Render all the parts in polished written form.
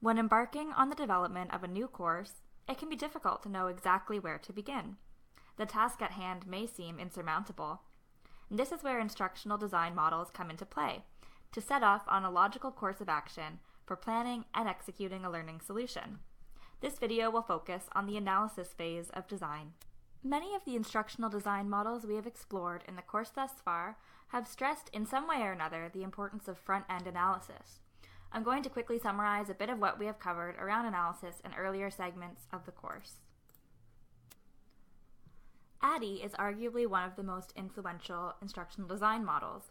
When embarking on the development of a new course, it can be difficult to know exactly where to begin. The task at hand may seem insurmountable. And this is where instructional design models come into play, to set off on a logical course of action for planning and executing a learning solution. This video will focus on the analysis phase of design. Many of the instructional design models we have explored in the course thus far have stressed in some way or another the importance of front-end analysis. I'm going to quickly summarize a bit of what we have covered around analysis in earlier segments of the course. ADDIE is arguably one of the most influential instructional design models,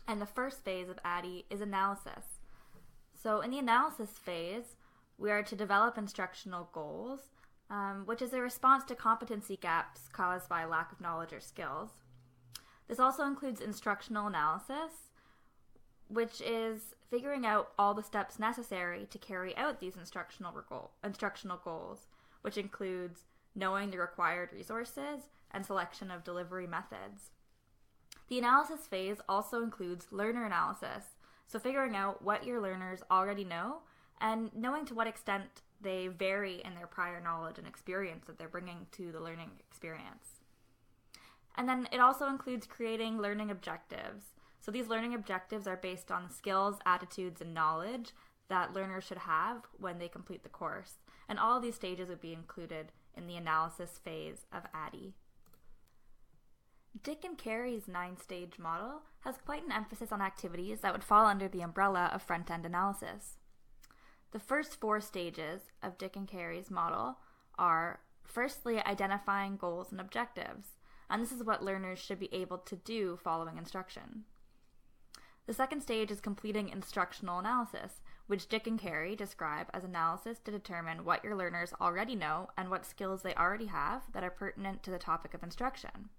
and the first phase of ADDIE is analysis. So in the analysis phase, we are to develop instructional goals, which is a response to competency gaps caused by lack of knowledge or skills. This also includes instructional analysis, which is figuring out all the steps necessary to carry out these instructional goals, which includes knowing the required resources and selection of delivery methods. The analysis phase also includes learner analysis, so figuring out what your learners already know and knowing to what extent they vary in their prior knowledge and experience that they're bringing to the learning experience. And then it also includes creating learning objectives. So these learning objectives are based on the skills, attitudes, and knowledge that learners should have when they complete the course. And all of these stages would be included in the analysis phase of ADDIE. Dick and Carey's 9-stage model has quite an emphasis on activities that would fall under the umbrella of front-end analysis. The first 4 stages of Dick and Carey's model are, firstly, identifying goals and objectives, and this is what learners should be able to do following instruction. The second stage is completing instructional analysis, which Dick and Carey describe as analysis to determine what your learners already know and what skills they already have that are pertinent to the topic of instruction.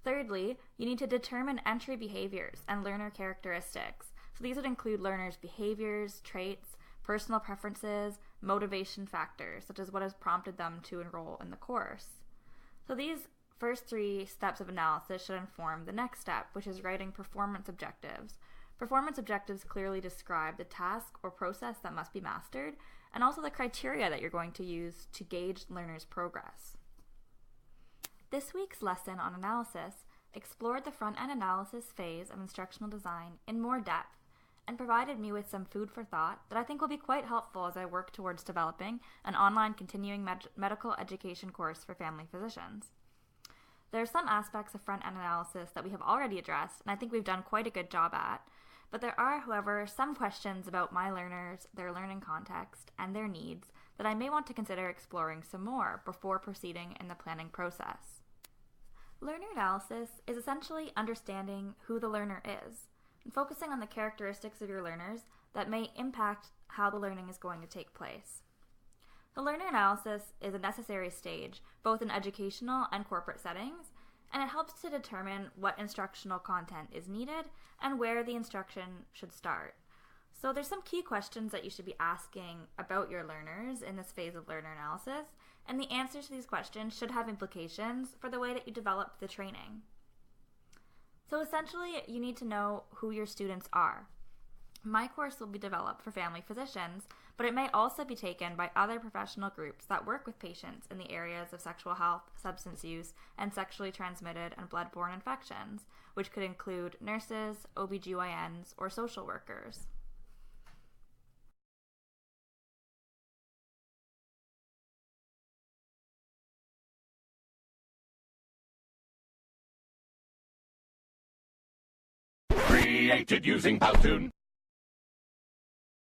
Thirdly, you need to determine entry behaviors and learner characteristics. So these would include learners' behaviors, traits, personal preferences, motivation factors, such as what has prompted them to enroll in the course. So these first 3 steps of analysis should inform the next step, which is writing performance objectives. Performance objectives clearly describe the task or process that must be mastered, and also the criteria that you're going to use to gauge learners' progress. This week's lesson on analysis explored the front-end analysis phase of instructional design in more depth and provided me with some food for thought that I think will be quite helpful as I work towards developing an online continuing medical education course for family physicians. There are some aspects of front-end analysis that we have already addressed, and I think we've done quite a good job at, but there are, however, some questions about my learners, their learning context, and their needs that I may want to consider exploring some more before proceeding in the planning process. Learner analysis is essentially understanding who the learner is, and focusing on the characteristics of your learners that may impact how the learning is going to take place. The learner analysis is a necessary stage, both in educational and corporate settings, and it helps to determine what instructional content is needed and where the instruction should start. So there's some key questions that you should be asking about your learners in this phase of learner analysis, and the answers to these questions should have implications for the way that you develop the training. So essentially, you need to know who your students are. My course will be developed for family physicians, but it may also be taken by other professional groups that work with patients in the areas of sexual health, substance use, and sexually transmitted and blood-borne infections, which could include nurses, OBGYNs, or social workers. Created using Powtoon.